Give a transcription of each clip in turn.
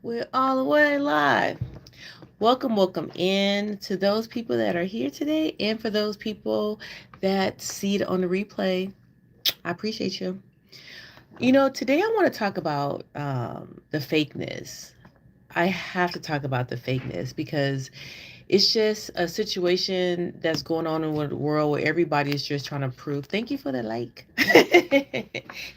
We're all the way live. Welcome in to those people that are here today, and for those people that see it on the replay. I appreciate you. Today I want to talk about the fakeness. I have to talk about the fakeness because it's just a situation that's going on in the world where everybody is just trying to prove. Thank you for the like.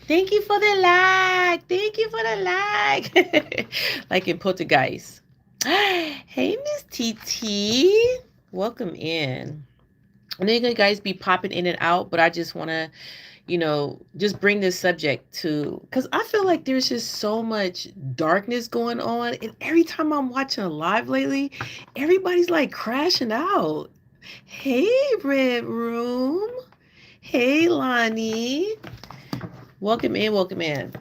Thank you for the like. Thank you for the like. Like in Poltergeist. Hey, Miss TT. Welcome in. I know you're going to guys be popping in and out, but I just want to just bring this subject to, because I feel like there's just so much darkness going on. And every time I'm watching a live lately, everybody's like crashing out. Hey, Red Room. Hey, Lonnie. Welcome in, welcome in.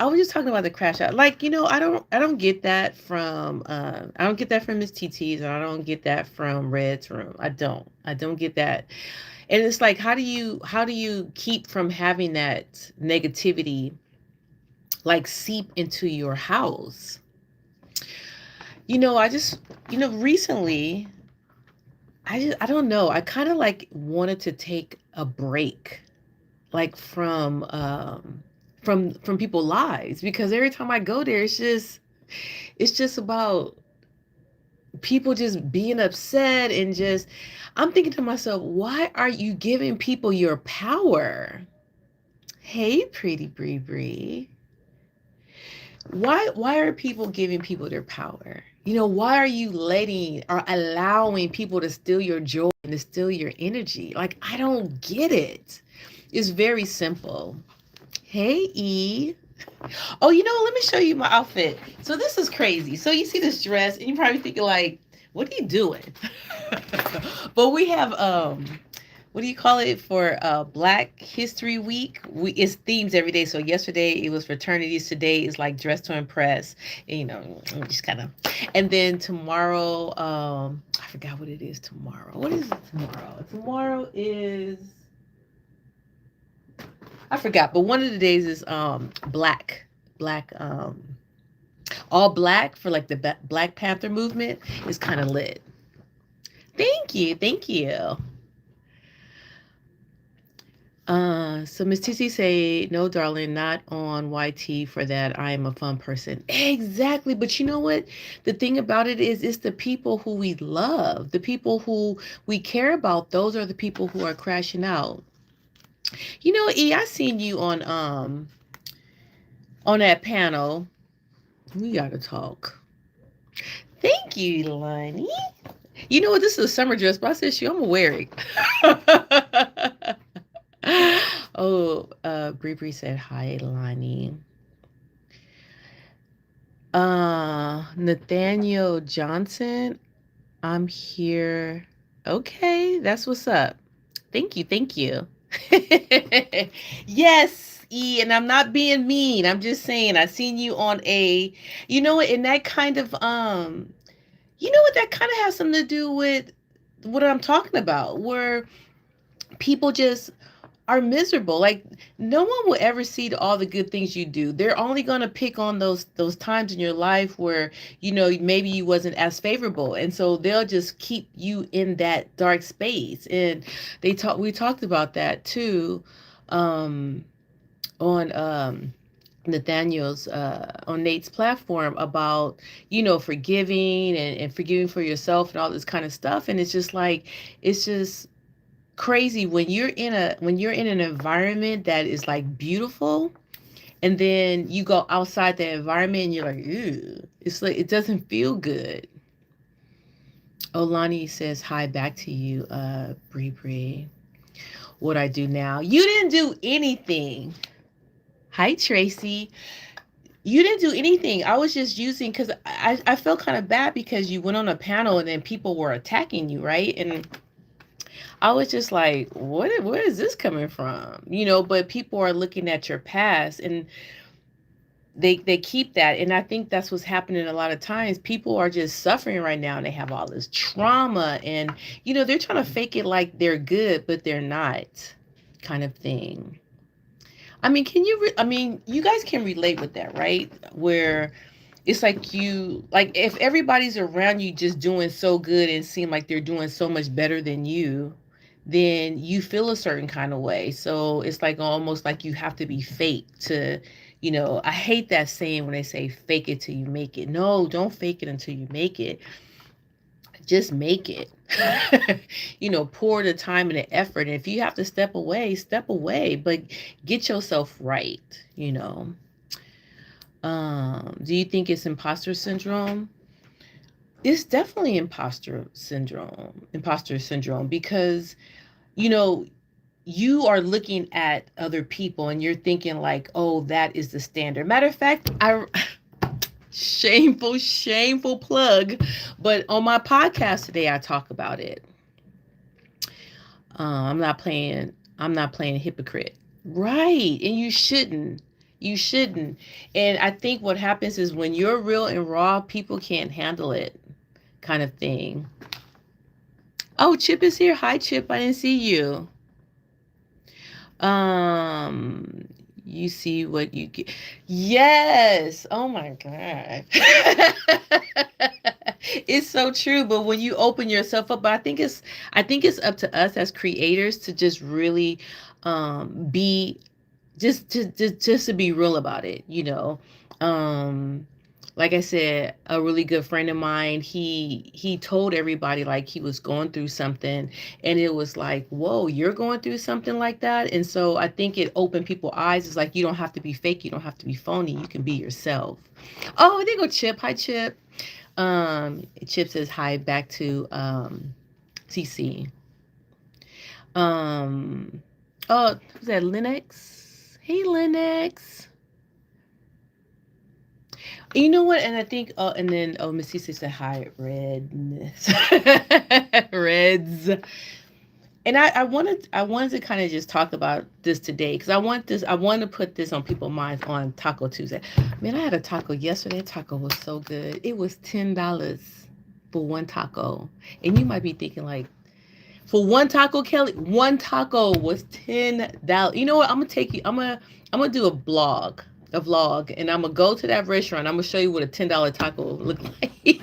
I was just talking about the crash out. Like, I don't get that from I don't get that from Miss TT's, and I don't get that from Red's room. I don't get that. And it's like, how do you keep from having that negativity like seep into your house? I just recently, I don't know, I kind of like wanted to take a break, like from people lives, because every time I go there, it's just about people just being upset, and just I'm thinking to myself, why are you giving people your power? Hey, pretty Bree Bree. Why are people giving people their power? Why are you letting or allowing people to steal your joy and to steal your energy? Like, I don't get it. It's very simple. Hey, E. Oh, let me show you my outfit. So this is crazy. So you see this dress, and you're probably thinking like, what are you doing? But we have what do you call it for Black History Week? It's themes every day. So yesterday it was fraternities. Today is like dress to impress. And, just kind of. And then tomorrow, I forgot what it is tomorrow. What is it tomorrow? Tomorrow is, I forgot. But one of the days is black all black for like the Black Panther movement is kind of lit. Thank you, thank you. So Miss TC say, no, darling, not on YT for that. I am a fun person. Exactly. But you know what? The thing about it is, it's the people who we love, the people who we care about. Those are the people who are crashing out. E, I seen you on that panel. We gotta talk. Thank you, Lonnie. You know what? This is a summer dress, but I said, shoot, I'm gonna wear it. Oh, Bree Bree said hi, Lonnie. Nathaniel Johnson, I'm here. Okay, that's what's up. Thank you, thank you. Yes, E, and I'm not being mean. I'm just saying I seen you on a, what, and that kind of what, that kind of has something to do with what I'm talking about, where people just are miserable. Like, no one will ever see all the good things you do. They're only going to pick on those times in your life where maybe you wasn't as favorable, and so they'll just keep you in that dark space. And we talked about that too, um on Nathaniel's on Nate's platform, about forgiving, and forgiving for yourself and all this kind of stuff. And it's just like, it's just crazy when you're in an environment that is like beautiful, and then you go outside the environment and you're like, ew, it's like it doesn't feel good. Olani says hi back to you, Bree Bree. What I do now? You didn't do anything. Hi, Tracy. You didn't do anything. I was just using, because I felt kind of bad because you went on a panel and then people were attacking you, right? And I was just like, where is this coming from? But people are looking at your past, and they keep that. And I think that's what's happening a lot of times. People are just suffering right now, and they have all this trauma, and they're trying to fake it like they're good, but they're not, kind of thing. I mean, you guys can relate with that, right? Where it's like if everybody's around you just doing so good and seem like they're doing so much better than you, then you feel a certain kind of way. So it's like almost like you have to be fake to, I hate that saying when they say fake it till you make it. No, don't fake it until you make it. Just make it. Pour the time and the effort. And if you have to step away, but get yourself right. Do you think it's imposter syndrome? It's definitely imposter syndrome, because, you know, you are looking at other people and you're thinking like, oh, that is the standard. Matter of fact, shameful plug, but on my podcast today, I talk about it. I'm not playing hypocrite. Right. And you shouldn't. You shouldn't. And I think what happens is when you're real and raw, people can't handle it, kind of thing. Oh, Chip is here. Hi, Chip. I didn't see you. You see what you get. Yes. Oh my God. It's so true. But when you open yourself up, but I think it's up to us as creators to just really be just to be real about it. Like I said, a really good friend of mine, he told everybody like he was going through something, and it was like, whoa, you're going through something like that. And so I think it opened people's eyes. It's like, you don't have to be fake, you don't have to be phony, you can be yourself. Oh, there go Chip. Hi, Chip. Chip says hi back to TC. Oh, who's that? Lennox. Hey, Lennox. You know what? And I think, and then, Miss Cece said hi, Redness. Reds. And I wanted to kind of just talk about this today, because I want to put this on people's minds on Taco Tuesday. Man, I had a taco yesterday. Taco was so good. It was $10 for one taco. And you might be thinking like, for one taco, Kelly, one taco was $10. You know what? I'm gonna take you. I'm gonna do a vlog, and I'm gonna go to that restaurant. I'm gonna show you what a $10 taco look like.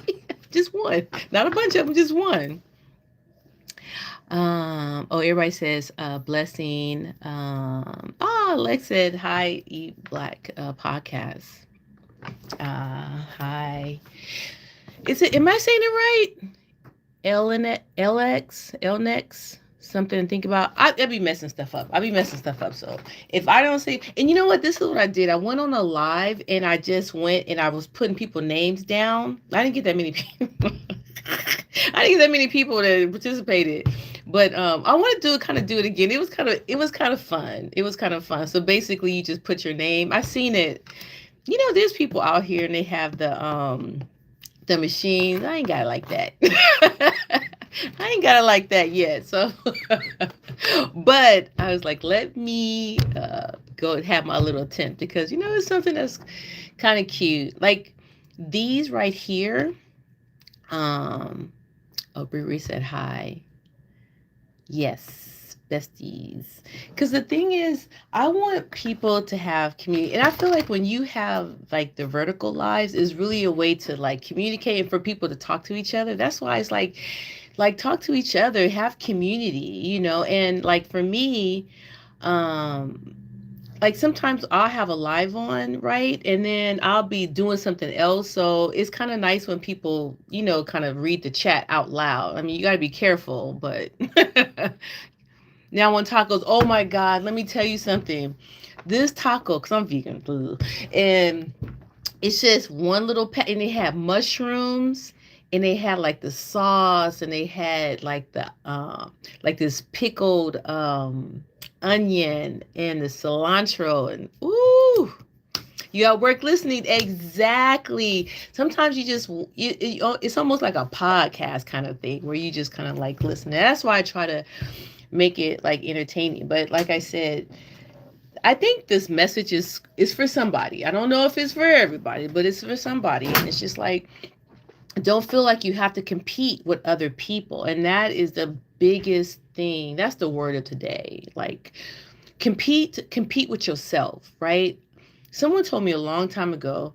Just one, not a bunch of them, just one. Everybody says blessing. Lex said hi. Eat Black podcast. Hi. Am I saying it right? LX, something to think about. I'll be messing stuff up. So if I don't say, and you know what, this is what I did. I went on a live and I just went and I was putting people names down. I didn't get that many people. That participated. But I want to do it again. It was kind of fun. So basically you just put your name. I've seen it. There's people out here and they have the machines. I ain't got it like that. I ain't got it like that yet. So, but I was like, let me go have my little attempt, because it's something that's kind of cute. Like these right here. Bree said hi. Yes, besties. Because the thing is, I want people to have community. And I feel like when you have like the vertical lives, is really a way to like communicate and for people to talk to each other. That's why it's like talk to each other, have community, and like for me, like sometimes I'll have a live on, right? And then I'll be doing something else. So it's kind of nice when people, kind of read the chat out loud. I mean, you got to be careful, but now on tacos, oh my God, let me tell you something. This taco, because I'm vegan, and it's just one little and they have mushrooms, and they had like the sauce, and they had like the like this pickled onion and the cilantro, and ooh, you at work listening. Exactly. Sometimes you just it's almost like a podcast kind of thing where you just kind of like listen. And that's why I try to make it like entertaining. But like I said, I think this message is for somebody. I don't know if it's for everybody, but it's for somebody. And it's just like, don't feel like you have to compete with other people. And that is the biggest thing. That's the word of today. Like compete with yourself, right? Someone told me a long time ago,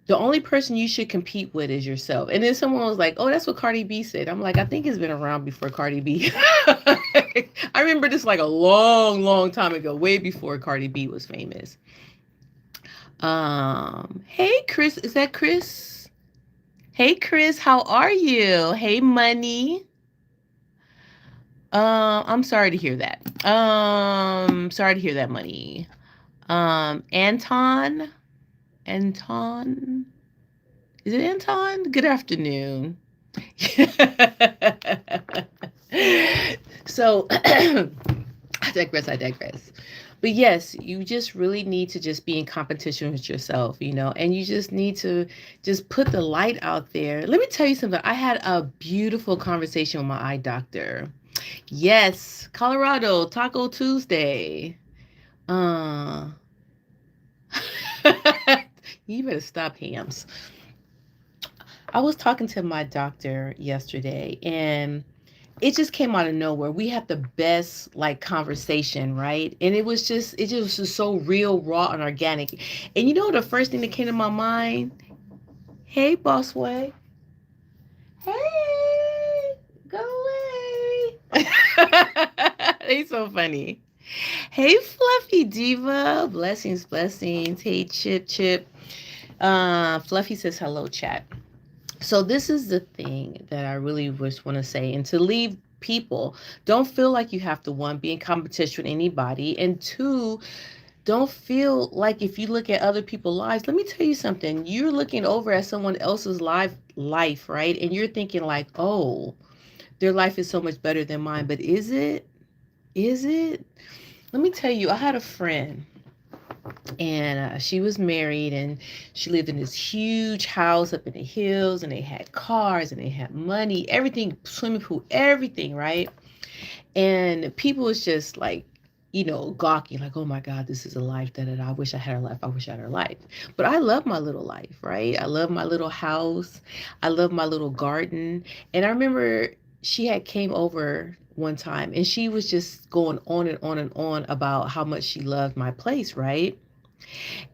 The only person you should compete with is yourself. And then someone was like, "Oh, that's what Cardi B said." I'm like, I think it's been around before Cardi B. I remember this like a long, long time ago, way before Cardi B was famous. Hey Chris, is that Chris? Hey Chris, how are you? Hey Money. I'm sorry to hear that. Sorry to hear that, Money. Anton. Anton. Is it Anton? Good afternoon. So I digress. But yes, you just really need to just be in competition with yourself, and you just need to just put the light out there. Let me tell you something. I had a beautiful conversation with my eye doctor. Yes, Colorado, Taco Tuesday. Uh, you better stop, Hams. I was talking to my doctor yesterday, and it just came out of nowhere. We had the best like conversation, right? And it just was so real, raw, and organic. And the first thing that came to my mind, hey, Bossway. Hey, go away. He's so funny. Hey, Fluffy Diva. Blessings, blessings. Hey, Chip. Fluffy says hello, chat. So this is the thing that I really just want to say, and to leave people, don't feel like you have to, one, be in competition with anybody, and two, don't feel like if you look at other people's lives, let me tell you something, you're looking over at someone else's life, right? And you're thinking like, oh, their life is so much better than mine, but is it? Is it? Let me tell you, I had a friend, and she was married, and she lived in this huge house up in the hills, and they had cars, and they had money, everything, swimming pool, everything, right? And people was just like, gawking, like, oh my God, this is a life that I wish I had her life. I wish I had her life. But I love my little life, right? I love my little house. I love my little garden. And I remember she had came over one time, and she was just going on and on and on about how much she loved my place, right?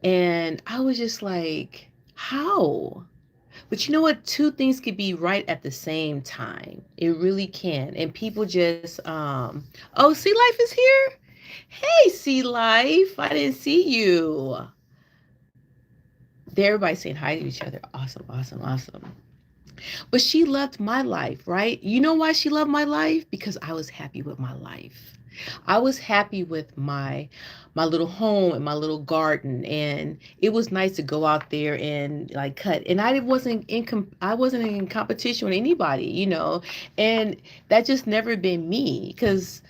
And I was just like, how? But you know what? Two things could be right at the same time. It really can. And people just, oh, Sea Life is here? Hey, Sea Life. I didn't see you. Everybody saying hi to each other. Awesome, awesome, awesome. But she loved my life, right? You know why she loved my life? Because I was happy with my life. I was happy with my little home and my little garden, and it was nice to go out there and like cut. And I wasn't in competition with anybody, and that just never been me. Cause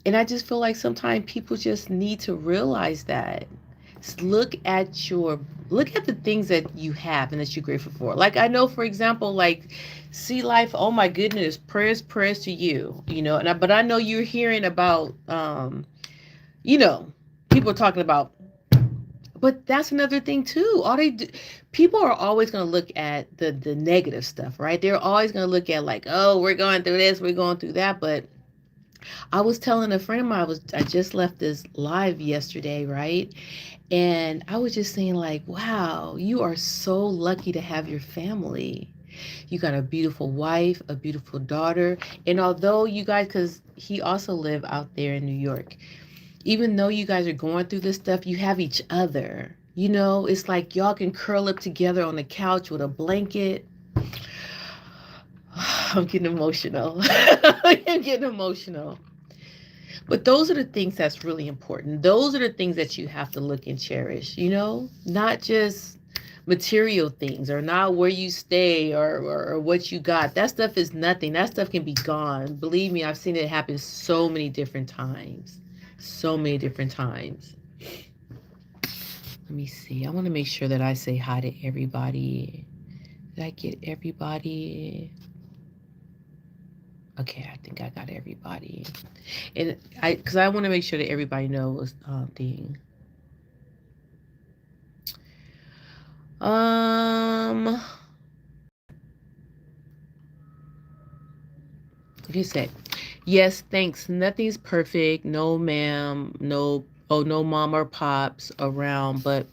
and I just feel like sometimes people just need to realize that. Look at the things that you have and that you're grateful for. Like I know, for example, like Sea Life. Oh my goodness, prayers to you. But I know you're hearing about you know, people are talking about. But that's another thing too. People are always going to look at the negative stuff, right? They're always going to look at like, oh, we're going through this, we're going through that. But I was telling a friend of mine, I just left this live yesterday, right? And I was just saying like, wow, you are so lucky to have your family. You got a beautiful wife, a beautiful daughter. And although you guys, because he also live out there in New York, even though you guys are going through this stuff, you have each other. It's like y'all can curl up together on the couch with a blanket. I'm getting emotional. I'm getting emotional. But those are the things that's really important. Those are the things that you have to look and cherish, not just material things, or not where you stay, or what you got. That stuff is nothing. That stuff can be gone. Believe me, I've seen it happen so many different times. So many different times. Let me see. I want to make sure that I say hi to everybody. Did I get everybody? Okay, I think I got everybody. And because I want to make sure that everybody knows thing. You said, yes, thanks. Nothing's perfect. No, ma'am. No, oh, no mom or pops around, but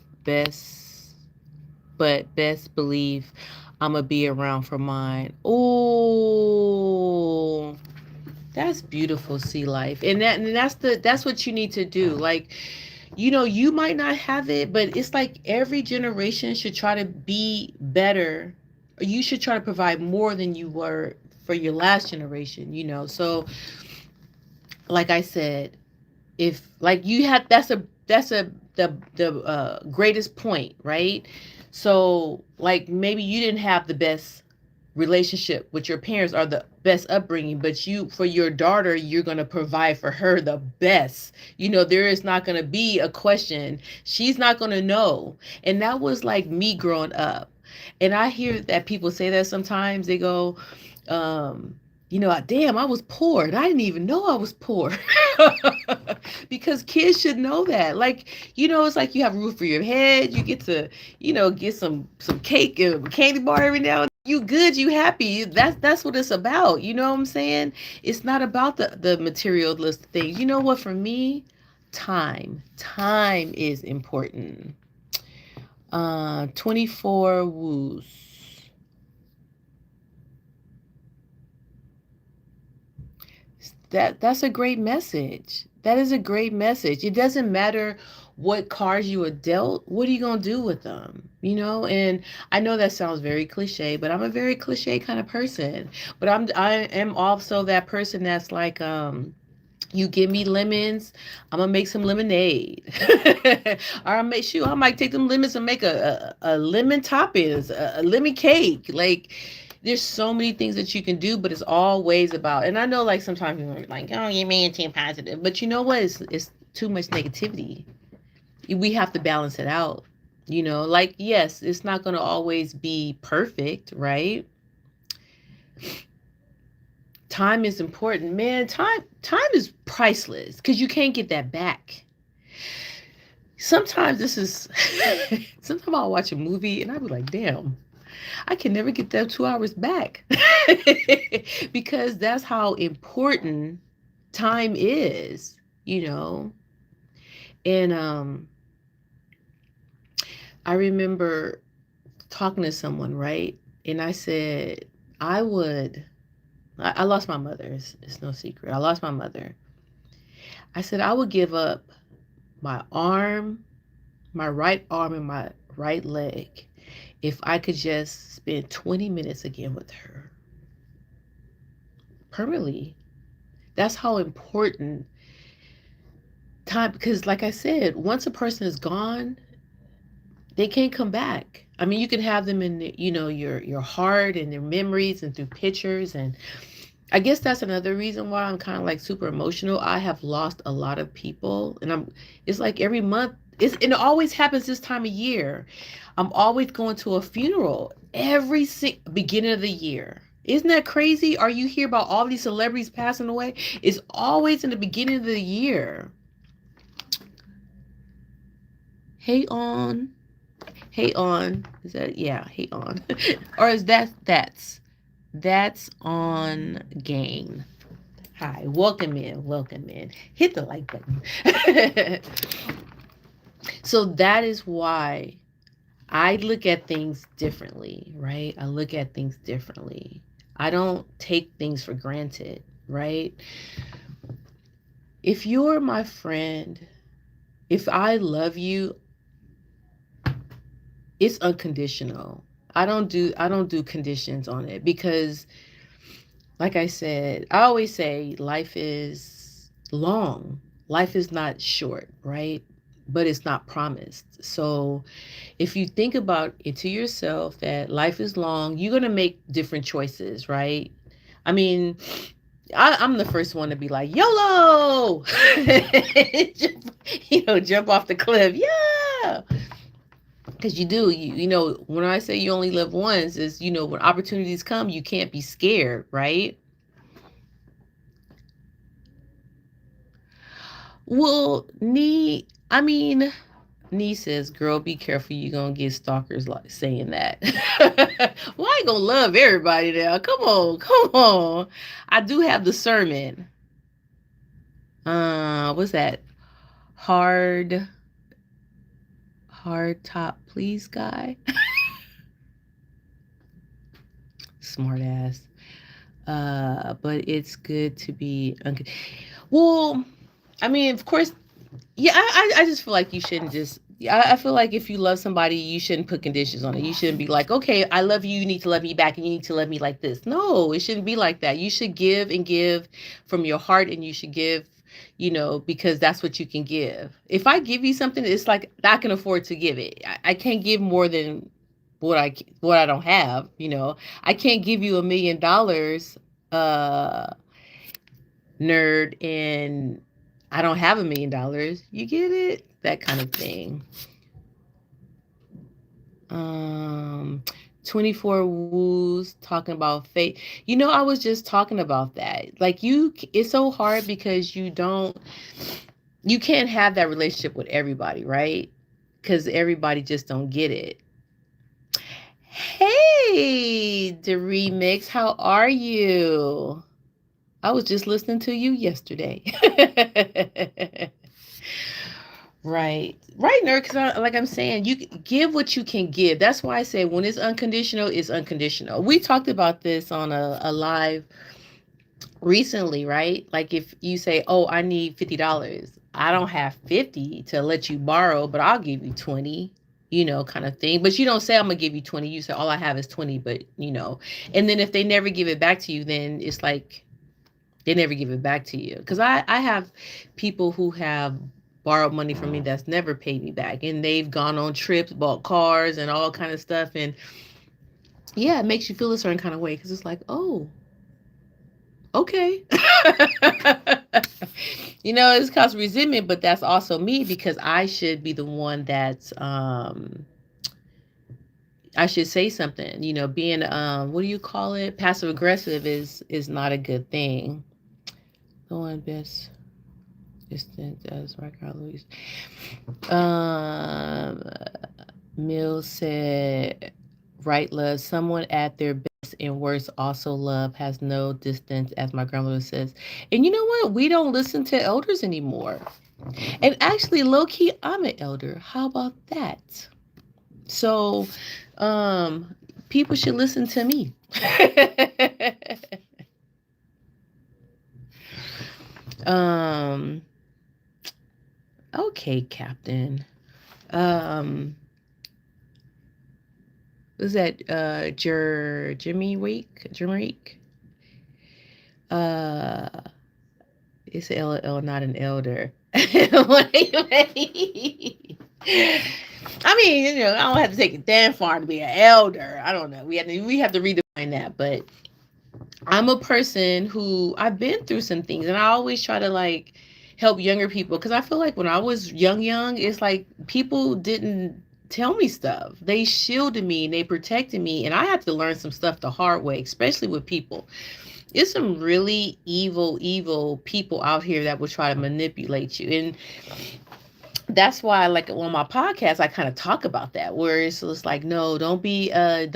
but best believe I'm gonna be around for mine. Oh, that's beautiful, sea life. And that's what you need to do. Like, you might not have it, but it's like every generation should try to be better. You should try to provide more than you were for your last generation. So like I said, if like you had that's a the greatest point, right? So like maybe you didn't have the best relationship with your parents or the best upbringing, but you, for your daughter, you're going to provide for her the best. There is not going to be a question. She's not going to know. And that was like me growing up. And I hear that people say that sometimes. They go, damn, I was poor and I didn't even know I was poor. Because kids should know that. Like, it's like you have a roof over your head. You get to, get some cake and a candy bar every now and then. You good, you happy. That's what it's about. You know what I'm saying? It's not about the materialist things. You know what? For me, time is important. 24 woos. That's a great message. That is a great message. It doesn't matter what cards you are dealt. What are you gonna do with them? And I know that sounds very cliche, but I'm a very cliche kind of person. But I am also that person that's like, you give me lemons, I'm gonna make some lemonade. Or I might take them lemons and make a lemon toppings, a lemon cake. Like, there's so many things that you can do, but it's always about. And I know, like, sometimes people are like, "Oh, you're being too positive," but you know what? It's too much negativity. We have to balance it out. Like, yes, it's not gonna always be perfect, right? Time is important, man. Time is priceless because you can't get that back. Sometimes this is sometimes I'll watch a movie and I'll be like, damn, I can never get that 2 hours back. Because that's how important time is, you know. And I remember talking to someone, right? And I said, I lost my mother. It's no secret. I lost my mother. I said, I would give up my arm, my right arm, and my right leg if I could just spend 20 minutes again with her permanently. That's how important time, because like I said, once a person is gone, they can't come back. I mean, you can have them in, your heart and their memories and through pictures. And I guess that's another reason why I'm kind of like super emotional. I have lost a lot of people, and it's like every month, and it always happens this time of year. I'm always going to a funeral every beginning of the year. Isn't that crazy? Are you hear about all these celebrities passing away? It's always in the beginning of the year. Hey on. Hey on. Is that, yeah, hey on. Or is that's on Gain. Hi, welcome in, welcome in. Hit the like button. So that is why I look at things differently, right? I look at things differently. I don't take things for granted, right? If you're my friend, if I love you, it's unconditional. I don't do conditions on it, because like I said, I always say life is long. Life is not short, right? But it's not promised. So if you think about it to yourself that life is long, you're going to make different choices, right? I mean, I'm the first one to be like, YOLO! Jump off the cliff. Yeah. Because you do, when I say you only live once, is, when opportunities come, you can't be scared, right? Well, Nee says, girl, be careful. You're going to get stalkers like saying that. Well, I ain't going to love everybody now. Come on, come on. I do have the sermon. What's that? Hard top, please, guy. Smart ass. But it's good to be well, I mean, of course, yeah, I just feel like you shouldn't just. I feel like if you love somebody, you shouldn't put conditions on it. You shouldn't be like, okay, I love you. You need to love me back, and you need to love me like this. No, it shouldn't be like that. You should give and give from your heart, and you should give, because that's what you can give. If I give you something, it's like I can afford to give it. I can't give more than what I don't have. I can't give you $1 million, nerd, and I don't have $1 million. You get it? That kind of thing. 24 woos talking about fate. I was just talking about that. Like it's so hard because you can't have that relationship with everybody, right? Because everybody just don't get it. Hey, the remix, how are you? I was just listening to you yesterday. Right, nerd. Because like I'm saying, you give what you can give. That's why I say when it's unconditional, it's unconditional. We talked about this on a live recently, right? Like if you say, "Oh, I need $50," I don't have 50 to let you borrow, but I'll give you 20. Kind of thing. But you don't say I'm gonna give you 20. You say all I have is 20. But and then if they never give it back to you, then it's like they never give it back to you. Because I have people who have borrowed money from me that's never paid me back, and they've gone on trips, bought cars, and all kind of stuff. And yeah, it makes you feel a certain kind of way because it's like, oh, okay. It's caused resentment, but that's also me because I should be the one that's I should say something. Being what do you call it? Passive aggressive is not a good thing. The one best distance as Carl Louise. Mills said, right, love, someone at their best and worst also love has no distance, as my grandmother says. And you know what? We don't listen to elders anymore. And actually, low key, I'm an elder. How about that? So, people should listen to me. Okay, Captain. Was that Jimmy Week? It's LL, not an elder. Wait. I mean, I don't have to take it that far to be an elder. I don't know. We have to redefine that. But I'm a person who I've been through some things, and I always try to like help younger people because I feel like when I was young, it's like people didn't tell me stuff. They shielded me and they protected me, and I had to learn some stuff the hard way, especially with people. It's some really evil people out here that will try to manipulate you. And that's why, like on my podcast, I kind of talk about that, where it's just like, no, don't be a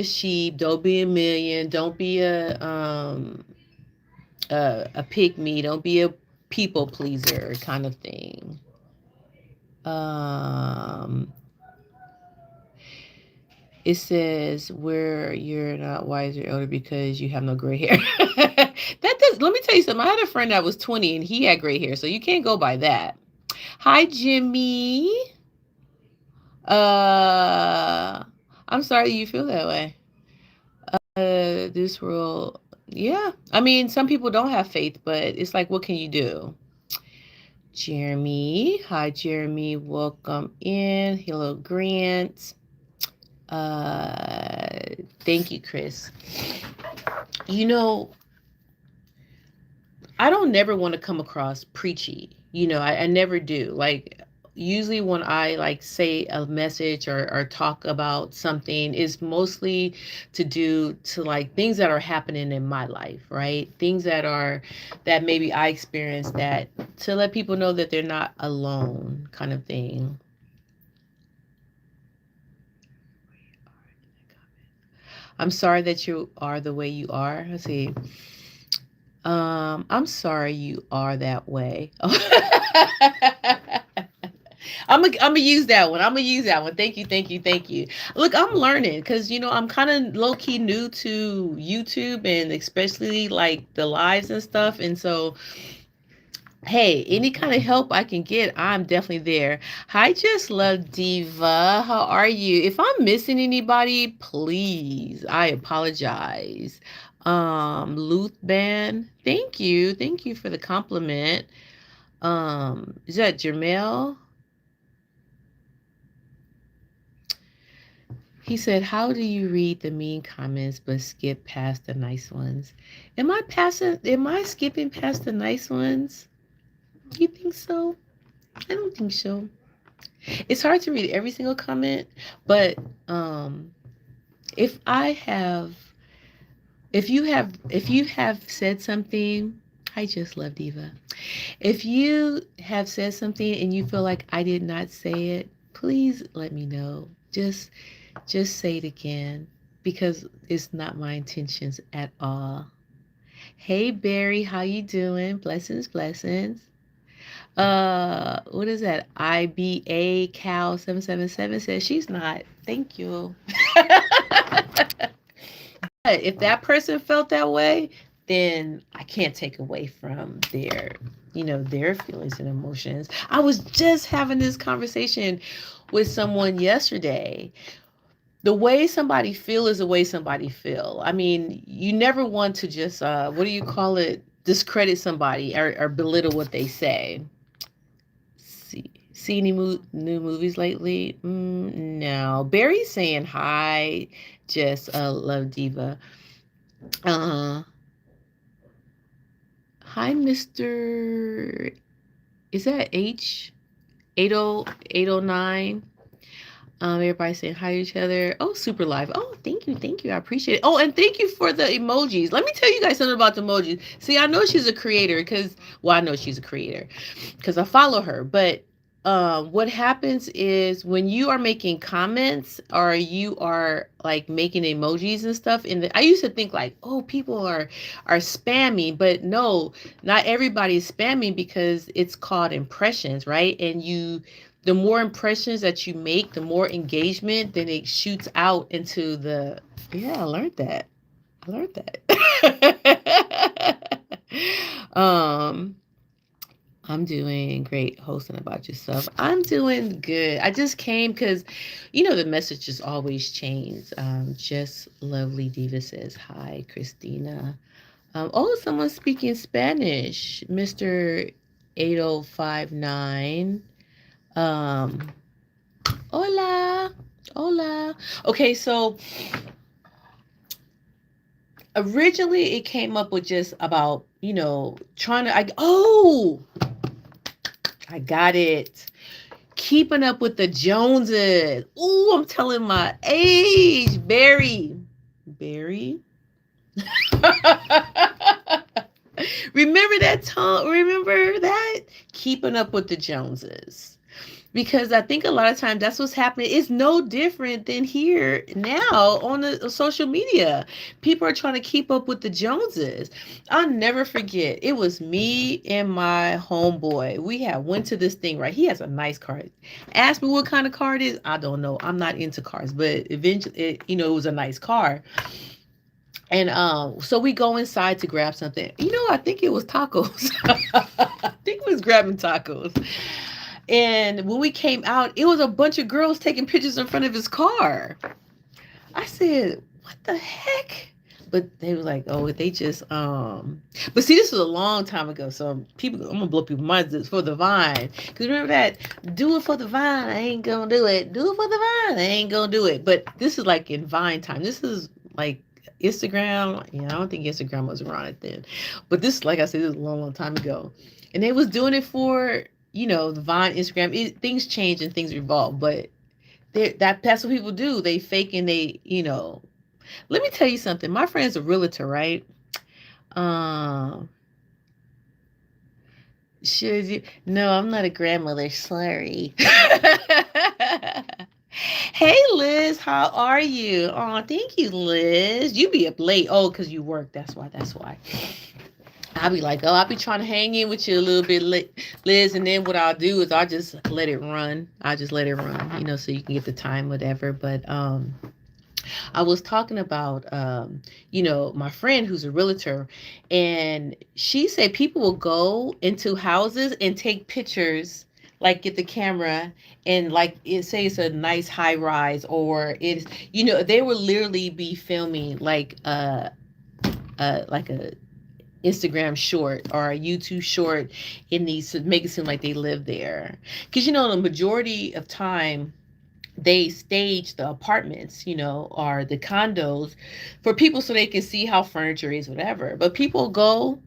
sheep, don't be a million, don't be a pick me, don't be a people pleaser kind of thing. It says where you're not wiser elder because you have no gray hair. Let me tell you something. I had a friend that was 20 and he had gray hair, so you can't go by that. Hi, Jimmy. I'm sorry you feel that way. This world, yeah. I mean, some people don't have faith, but it's like, what can you do? Jeremy. Hi, Jeremy. Welcome in. Hello, Grant. Thank you, Chris. I don't never want to come across preachy. I never do. Like, usually when I like say a message or talk about something is mostly to do to like things that are happening in my life, right? Things that maybe I experienced, that to let people know that they're not alone, kind of thing. I'm sorry that you are the way you are. Let's see. I'm sorry you are that way. I'm gonna use that one. I'm gonna use that one. Thank you, thank you, thank you. Look, I'm learning because I'm kind of low key new to YouTube and especially like the lives and stuff. And so, hey, any kind of help I can get, I'm definitely there. Hi, Just Love Diva. How are you? If I'm missing anybody, please, I apologize. Luth Band, thank you. Thank you for the compliment. Is that Jermel? He said, "How do you read the mean comments but skip past the nice ones?" Am I skipping past the nice ones? You think so? I don't think so. It's hard to read every single comment, but if I have if you have said something, I just love Diva. If you have said something and you feel like I did not say it, please let me know. Just say it again because it's not my intentions at all. Hey Barry, how you doing? Blessings, blessings. What is that? IBA Cal 777 says she's not. Thank you. But if that person felt that way, then I can't take away from their feelings and emotions. I was just having this conversation with someone yesterday. The way somebody feel is the way somebody feel. I mean, you never want to just what do you call it? Discredit somebody or belittle what they say. See any new movies lately? No. Barry's saying hi. Just love Diva. Hi, Mr. Is that H 80809? Everybody saying hi to each other. Oh, super live. Oh, thank you, thank you. I appreciate it. Oh, and thank you for the emojis. Let me tell you guys something about the emojis. See, I know she's a creator I know she's a creator because I follow her. But what happens is when you are making comments or you are like making emojis and stuff, I used to think like, oh, people are spamming, but no, not everybody is spamming because it's called impressions, right? And the more impressions that you make, the more engagement, then it shoots out into the, yeah, I learned that. I'm doing great. Hosting about yourself. I'm doing good. I just came because, the messages always change. Just Lovely Diva says, hi, Christina. Someone's speaking Spanish. Mr. 8059. Hola. Hola. Okay, so originally it came up with just about, trying to, I got it. Keeping up with the Joneses. Ooh, I'm telling my age. Barry. Remember that time? Remember that? Keeping up with the Joneses. Because I think a lot of times that's what's happening. It's no different than here now on the social media. People are trying to keep up with the Joneses. I'll never forget. It was me and my homeboy. We went to this thing, right? He has a nice car. Ask me what kind of car it is. I don't know. I'm not into cars, but eventually, it was a nice car. And so we go inside to grab something. I think it was tacos. I think we was grabbing tacos. And when we came out, it was a bunch of girls taking pictures in front of his car. I said, what the heck? But they were like, oh, they just but see, this was a long time ago. So I'm gonna blow people's minds for the Vine. Because remember that, do it for the Vine, I ain't gonna do it. Do it for the Vine, I ain't gonna do it. But this is like in Vine time. This is like Instagram. I don't think Instagram was around it then. But this, like I said, this was a long, long time ago. And they was doing it for the Vine, Instagram. Things change and things evolve, but that's what people do. They fake and they, Let me tell you something. My friend's a realtor, right? Should you? No, I'm not a grandmother. Sorry. Hey, Liz, how are you? Oh, thank you, Liz. You be up late. Oh, because you work. That's why. I'll be like, oh, I'll be trying to hang in with you a little bit, Liz. And then what I'll do is I'll just let it run. I'll just let it run, so you can get the time, whatever. But I was talking about, my friend who's a realtor, and she said people will go into houses and take pictures, like get the camera and like it say it's a nice high rise, or it's, they will literally be filming like a Instagram short or a YouTube short in these to make it seem like they live there. Because the majority of time they stage the apartments, or the condos for people so they can see how furniture is, whatever. But people go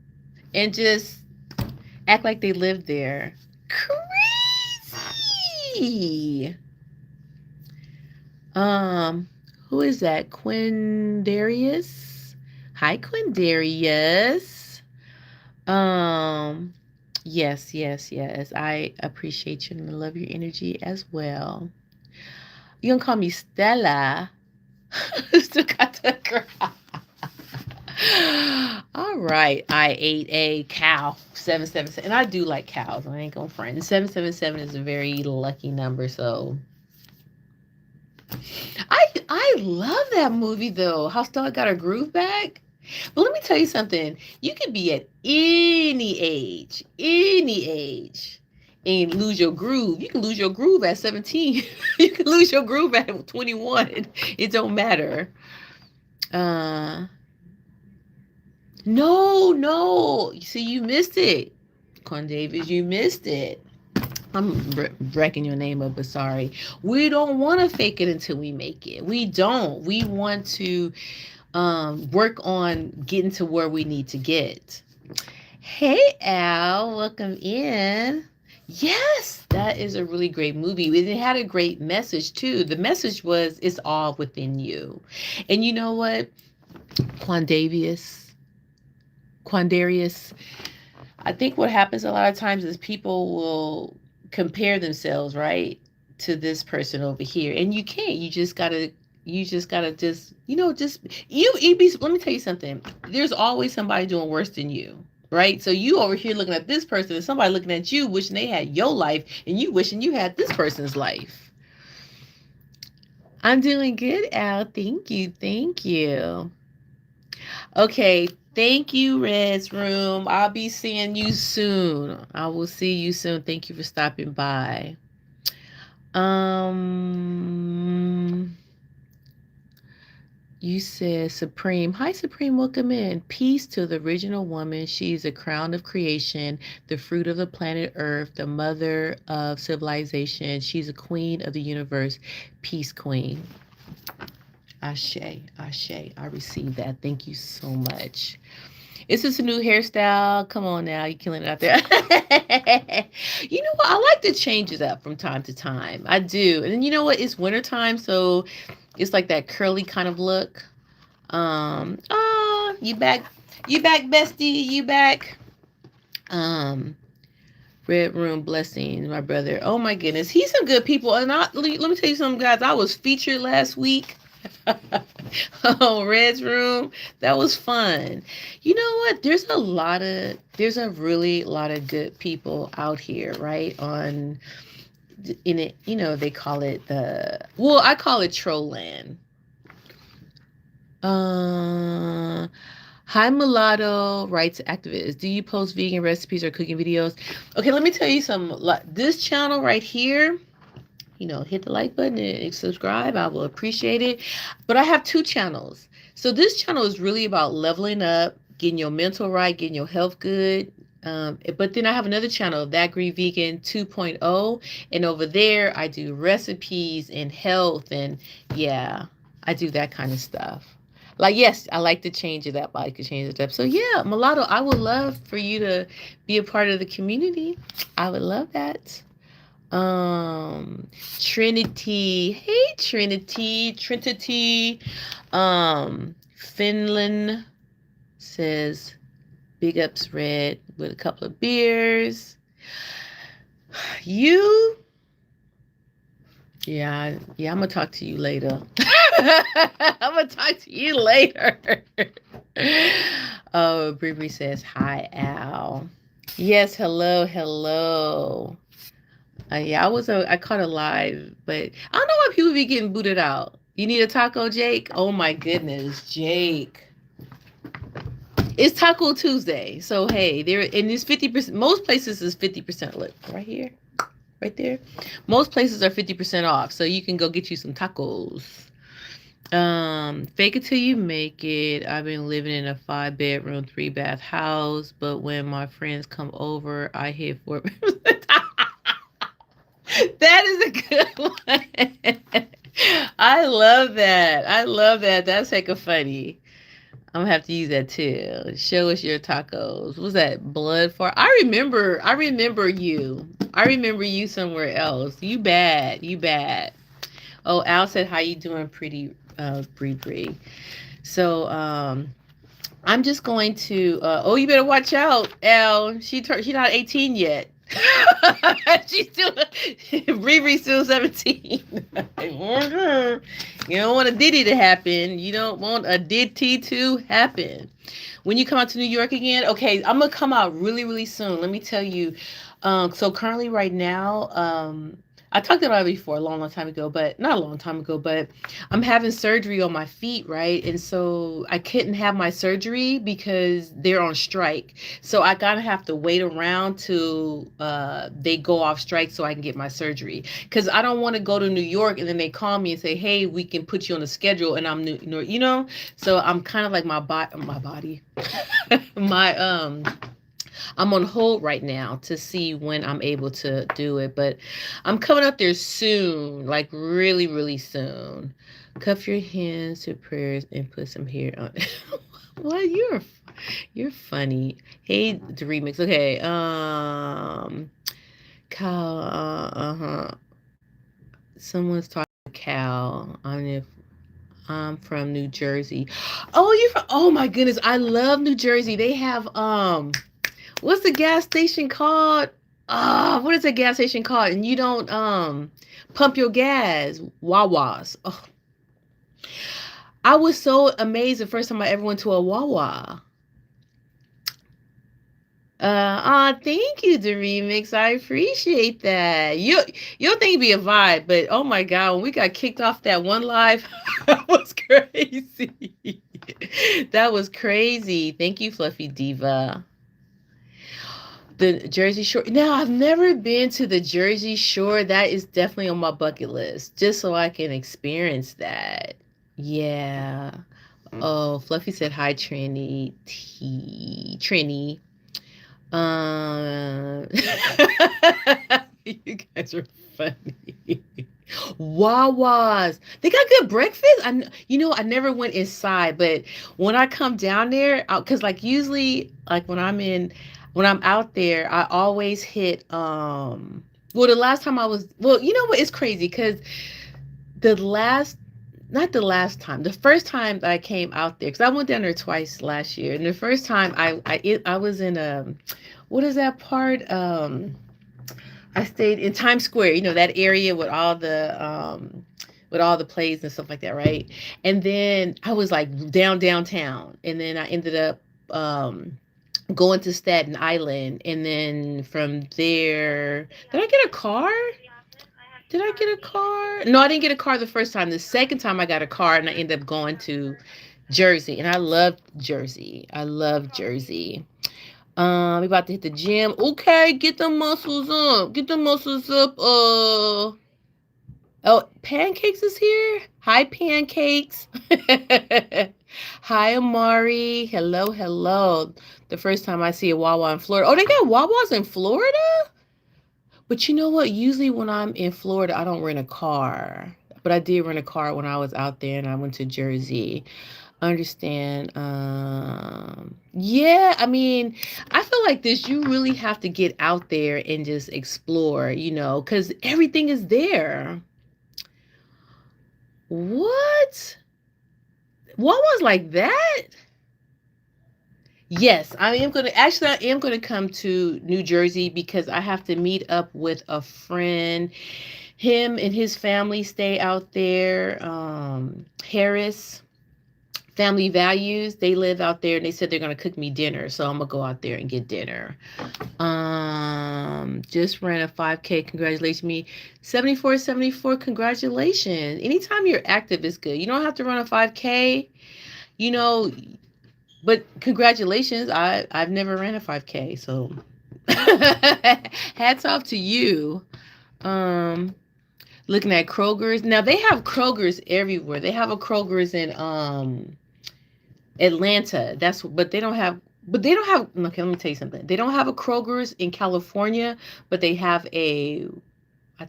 and just act like they live there. Crazy. Who is that? Quindarius. Hi, Quindarius. Yes, yes, yes. I appreciate you and I love your energy as well. You can call me Stella. Still got the girl. All right. I ate a cow. 777. And I do like cows. I ain't gonna front. 777 is a very lucky number, so I love that movie though. How Stella got her groove back. But let me tell you something. You can be at any age, and lose your groove. You can lose your groove at 17. You can lose your groove at 21. It don't matter. No. See, you missed it. Con Davis, you missed it. I'm wrecking your name up, but sorry. We don't want to fake it until we make it. We don't. We want to work on getting to where we need to get. Hey, Al, welcome in. Yes, that is a really great movie. It had a great message too. The message was, it's all within you. And you know what? Quandarius, I think what happens a lot of times is people will compare themselves, right, to this person over here. And you can't. You just gotta just let me tell you something. There's always somebody doing worse than you. Right? So you over here looking at this person and somebody looking at you wishing they had your life and you wishing you had this person's life. I'm doing good, Al. Thank you. Okay, thank you, Red's Room. I'll be seeing you soon. I will see you soon. Thank you for stopping by. You said Supreme. Hi, Supreme. Welcome in. Peace to the original woman. She's a crown of creation, the fruit of the planet Earth, the mother of civilization. She's a queen of the universe. Peace, queen. Ashe. I received that. Thank you so much. Is this a new hairstyle? Come on now. You're killing it out there. You know what? I like to change it up from time to time. I do. And then you know what? It's wintertime, so it's like that curly kind of look. You back, bestie, you back. Red Room blessings, my brother. Oh my goodness, he's some good people. And let me tell you something, guys. I was featured last week. Oh, Red's Room, that was fun. You know what? There's a really lot of good people out here, right? In it, they call it I call it troll land. Hi, Mulatto rights activist. Do you post vegan recipes or cooking videos? Okay, let me tell you this channel right here, hit the like button and subscribe. I will appreciate it. But I have two channels. So this channel is really about leveling up, getting your mental right, getting your health good. But then I have another channel, That Green Vegan 2.0. And over there, I do recipes and health. And yeah, I do that kind of stuff. Like, yes, I like to change it up. I could change it up. So yeah, Mulatto, I would love for you to be a part of the community. I would love that. Trinity. Hey, Trinity. Finland says, big ups, Red, with a couple of beers. Yeah, I'm gonna talk to you later. I'm gonna talk to you later. Oh, Bree says, hi, Al. Yes, hello, hello. Yeah, I caught a live, but I don't know why people be getting booted out. You need a taco, Jake? Oh my goodness, Jake. It's Taco Tuesday. So hey, there and it's 50%. Most places is 50%. Look, right here. Right there. Most places are 50% off. So you can go get you some tacos. Fake it till you make it. I've been living in a 5-bedroom, 3-bath house, but when my friends come over, I hit 4 That is a good one. I love that. I love that. That's hecka funny. I'm gonna have to use that too. Show us your tacos. What was that blood for? I remember you. I remember you somewhere else. You bad. You bad. Oh, Al said, "How you doing, pretty Bree Bree?" So I'm just going to. Oh, you better watch out, Al. She's not 18 yet. She's still Riri's still 17. You don't want a Diddy to happen. You don't want a Diddy to happen. When you come out to New York again, okay, I'm gonna come out really, really soon. Let me tell you. So currently, right now, I talked about it before a long, long time ago, but not a long time ago, but I'm having surgery on my feet, right? And so I couldn't have my surgery because they're on strike. So I gotta have to wait around till they go off strike so I can get my surgery. Because I don't want to go to New York and then they call me and say, "Hey, we can put you on the schedule," and I'm new, you know. So I'm kind of like my body, my I'm on hold right now to see when I'm able to do it, but I'm coming up there soon, like really, really soon. Cuff your hands to prayers and put some hair on. Well, you're funny. Hey, the remix. Okay. Cal. Uh-huh. Someone's talking to Cal. I'm from New Jersey. Oh, you're from. Oh my goodness, I love New Jersey. They have what's the gas station called? What is the gas station called? And you don't pump your gas. Wawas. Oh, I was so amazed the first time I ever went to a Wawa. Thank you, the remix. I appreciate that. You'll think it'd be a vibe, but oh my god, when we got kicked off that one live, that was crazy. That was crazy. Thank you, Fluffy Diva. The Jersey Shore. Now, I've never been to the Jersey Shore. That is definitely on my bucket list, just so I can experience that. Yeah. Oh, Fluffy said hi, Trini. Trini. Um, you guys are funny. Wawas. They got good breakfast. I never went inside, but when I come down there, cause like usually, like when I'm out there, I always hit. Well, the last time I was, well, you know what? It's crazy, cause the last not the last time, the first time that I came out there, because I went down there twice last year, and the first time I was in what is that part? I stayed in Times Square, that area with all the plays and stuff like that, right? And then I was like downtown, and then I ended up going to Staten Island, and then from there, did I get a car? Did I get a car? No, I didn't get a car the first time. The second time I got a car, and I ended up going to Jersey, and I love Jersey. I love Jersey. We about to hit the gym. Okay, get the muscles up. Get the muscles up. Oh, Pancakes is here. Hi, Pancakes. Hi, Amari. Hello, hello. The first time I see a Wawa in Florida. Oh, they got Wawas in Florida? But you know what? Usually when I'm in Florida, I don't rent a car. But I did rent a car when I was out there and I went to Jersey. Understand. Yeah, I mean, I feel like this, you really have to get out there and just explore, because everything is there. What? What was like that? Yes, I am gonna come to New Jersey because I have to meet up with a friend. Him and his family stay out there. Harris Family Values, they live out there and they said they're going to cook me dinner. So I'm going to go out there and get dinner. Just ran a 5K. Congratulations, me. 74. Congratulations. Anytime you're active is good. You don't have to run a 5K, you know, but congratulations. I've never ran a 5K. So hats off to you. Um, Looking at Kroger's. Now they have Kroger's everywhere. They have a Kroger's in Atlanta. But they don't have okay, let me tell you something. They don't have a Kroger's in California, but they have I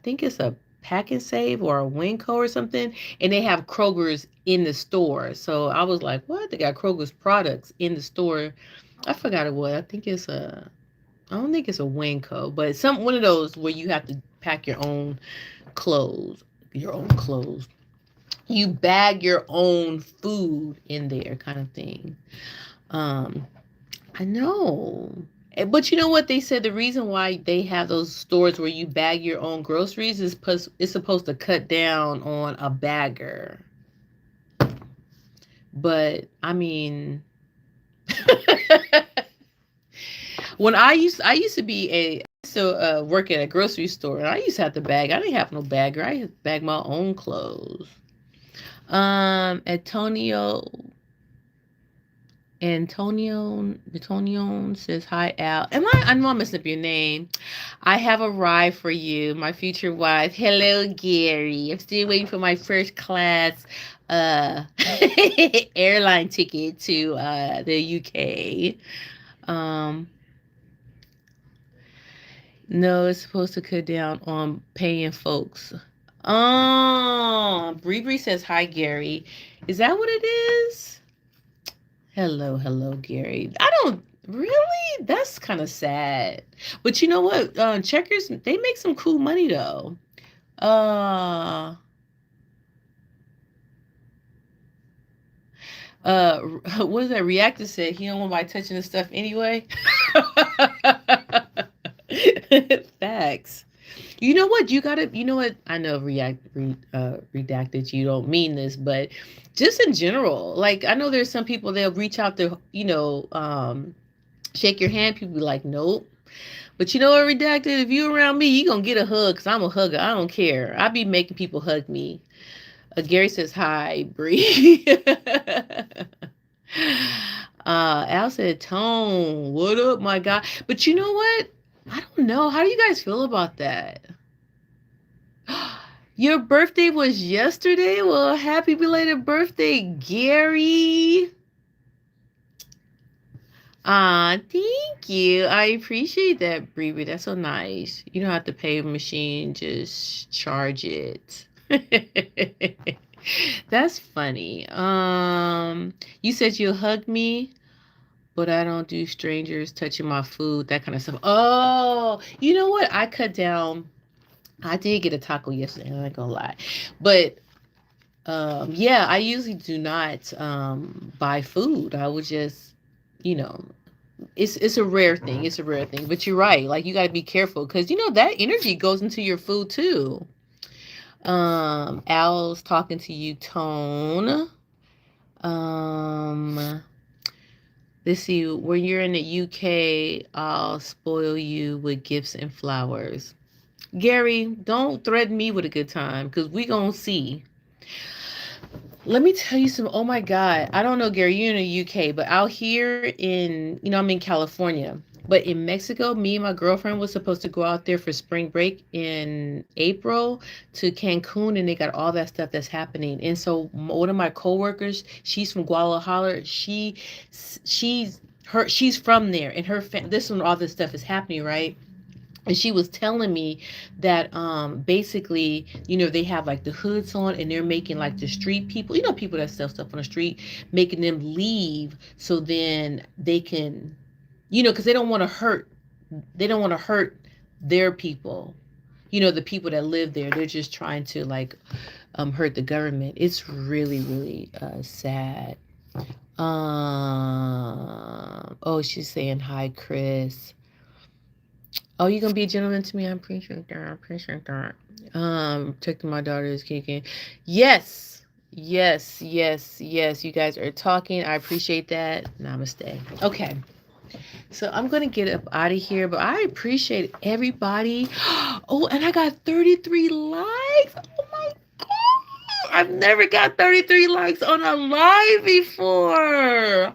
think it's a Pack and Save or a Winco or something, and they have Kroger's in the store. So I was like, what? They got Kroger's products in the store. I forgot it was. I don't think it's a Winco, but one of those where you have to pack your own clothes. Your own clothes. You bag your own food in there kind of thing. I know. But you know what they said? The reason why they have those stores where you bag your own groceries is it's supposed to cut down on a bagger. But I mean, when I used to be work at a grocery store, and I used to have to bag. I didn't have no bagger. I had to bag my own clothes. Antonio says, hi, Al. I know I'm messing up your name. I have arrived for you, my future wife. Hello, Gary. I'm still waiting for my first class airline ticket to the UK. No, it's supposed to cut down on paying folks. Bree says, hi, Gary. Is that what it is? Hello, Gary. I don't really. That's kind of sad. But you know what? Checkers, they make some cool money though. What is that? Reactor said he don't want my touching the stuff anyway. Facts. You know what? You know what? I know redacted, you don't mean this, but just in general, like, I know there's some people, they'll reach out to, shake your hand. People be like, nope. But you know what, redacted? If you around me, you gonna get a hug, because I'm a hugger. I don't care. I be making people hug me. Gary says, hi, Bree. Al said, Tone, what up, my guy? But you know what? I don't know. How do you guys feel about that? Your birthday was yesterday? Well, happy belated birthday, Gary. Thank you. I appreciate that, Bree. That's so nice. You don't have to pay a machine, just charge it. That's funny. You said you'll hug me, but I don't do strangers touching my food, that kind of stuff. Oh, you know what? I did get a taco yesterday, I'm not gonna lie. But yeah, I usually do not buy food. I would just, you know, it's a rare thing. It's a rare thing. But you're right. Like, you got to be careful, because that energy goes into your food too. Al's talking to you, Tone. Let's see. When you're in the UK, I'll spoil you with gifts and flowers. Gary, don't threaten me with a good time, because we gonna see. Let me tell you some. Oh my God. I don't know, Gary, you're in the UK, but out here I'm in California. But in Mexico, me and my girlfriend was supposed to go out there for spring break in April to Cancun, and they got all that stuff that's happening. And so one of my coworkers, she's from Guadalajara. She's from there, and this one, all this stuff is happening, right? And she was telling me that basically, they have like the hoods on, and they're making like the street people, people that sell stuff on the street, making them leave so then they can, because they don't want to hurt their people, the people that live there. They're just trying to like hurt the government. It's really, really sad. Oh, she's saying hi, Chris. Oh, you gonna be a gentleman to me? I appreciate that. Protecting my daughter is kicking. Yes. Yes, yes, yes. You guys are talking. I appreciate that. Namaste. Okay. So I'm going to get up out of here, but I appreciate everybody. Oh, and I got 33 likes. Oh my God. I've never got 33 likes on a live before.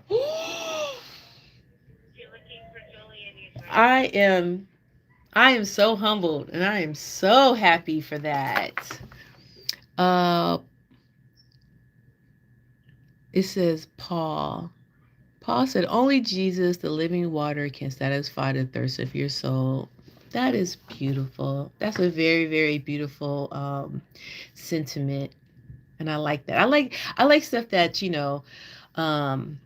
I am I am so humbled and I am so happy for that. Uh it says Paul. Paul said, only Jesus, the living water, can satisfy the thirst of your soul. That is beautiful. That's a very, very beautiful sentiment. And I like that. I like stuff that, um,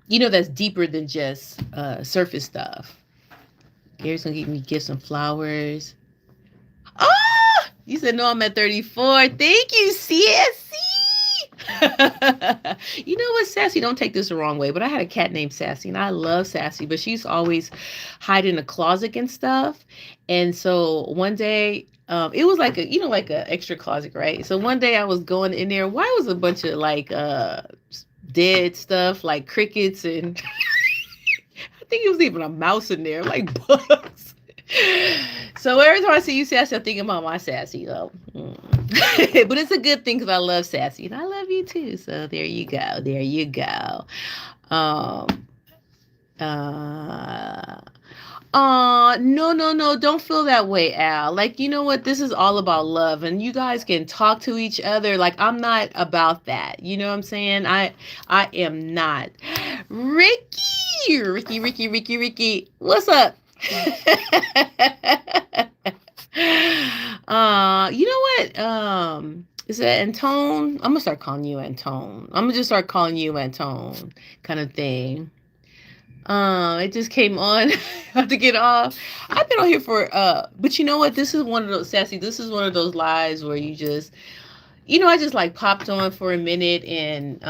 that's deeper than just surface stuff. Gary's gonna give some flowers. Ah, you said no, I'm at 34. Thank you, Sassy. You know what, Sassy? Don't take this the wrong way, but I had a cat named Sassy, and I love Sassy, but she's always hide in a closet and stuff. And so one day, it was like like a extra closet, right? So one day I was going in there. Why was a bunch of like dead stuff, like crickets, and I think it was even a mouse in there, like bugs. So every time I see you, Sassy, I'm thinking about my Sassy, though. But it's a good thing because I love Sassy and I love you too. So there you go. There you go. Um, uh, no, no, no. Don't feel that way, Al. Like, you know what? This is all about love and you guys can talk to each other. Like, I'm not about that. You know what I'm saying? I am not. Ricky. What's up? You know what? Is it Antone? I'm gonna start calling you Antone. I'm gonna just start calling you Antone, kind of thing. It just came on. I have to get off. I've been on here for but you know what? This is one of those Sassy. This is one of those lives where you just, I just like popped on for a minute and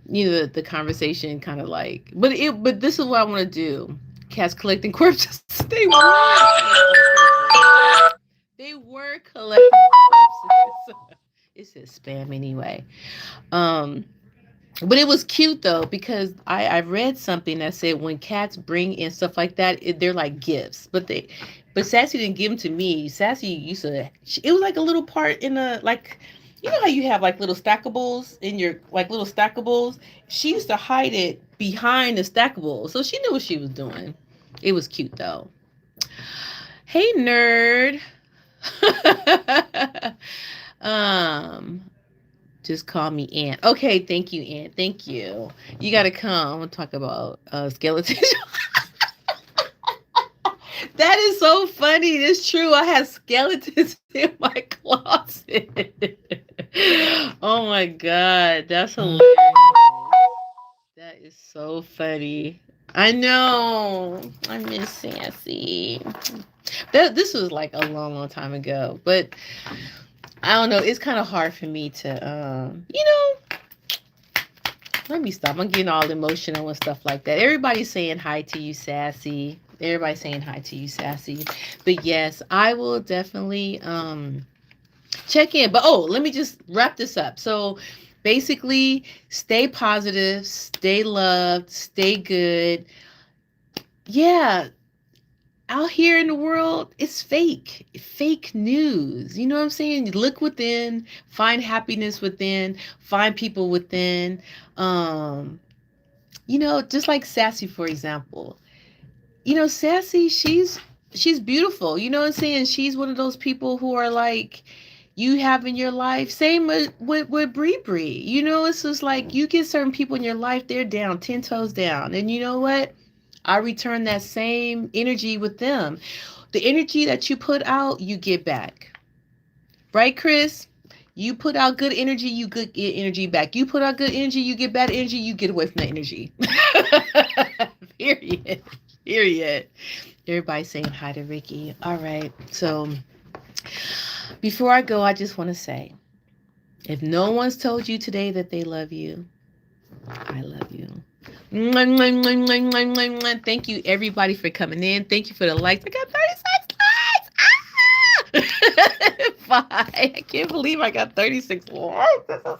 the conversation kind of like, but this is what I want to do. Cats collecting corpses. They were collecting corpses. It says spam anyway. Um, but it was cute though because I read something that said when cats bring in stuff like that, they're like gifts. But Sassy didn't give them to me. Sassy used to. It was like a little part in a like. You know how you have like little stackables in your like little stackables. She used to hide it behind the stackables, so she knew what she was doing. It was cute though. Hey nerd. um just call me Aunt. Okay, thank you, Aunt. Thank you. You gotta come. We'll talk about skeletons. That is so funny. It's true. I have skeletons in my closet. Oh my god, that's hilarious. That is so funny. I know. I miss Sassy. This was like a long, long time ago, but I don't know. It's kind of hard for me to, let me stop. I'm getting all emotional and stuff like that. Everybody's saying hi to you, Sassy. Everybody's saying hi to you, Sassy. But yes, I will definitely check in. But let me just wrap this up. So basically, stay positive, stay loved, stay good. Yeah, out here in the world, it's fake news. You know what I'm saying? Look within, find happiness within, find people within. Just like Sassy, for example. Sassy, she's beautiful. You know what I'm saying? She's one of those people who are like you have in your life. Same with Bree. It's just like you get certain people in your life, they're down, 10 toes down. And you know what? I return that same energy with them. The energy that you put out, you get back. Right, Chris? You put out good energy, you get energy back. You put out good energy, you get bad energy, you get away from the energy. Period. Everybody saying hi to Ricky. All right. So before I go, I just want to say, if no one's told you today that they love you, I love you. Thank you everybody for coming in. Thank you for the likes. I got 36 likes. Bye. I can't believe I got 36 likes. This is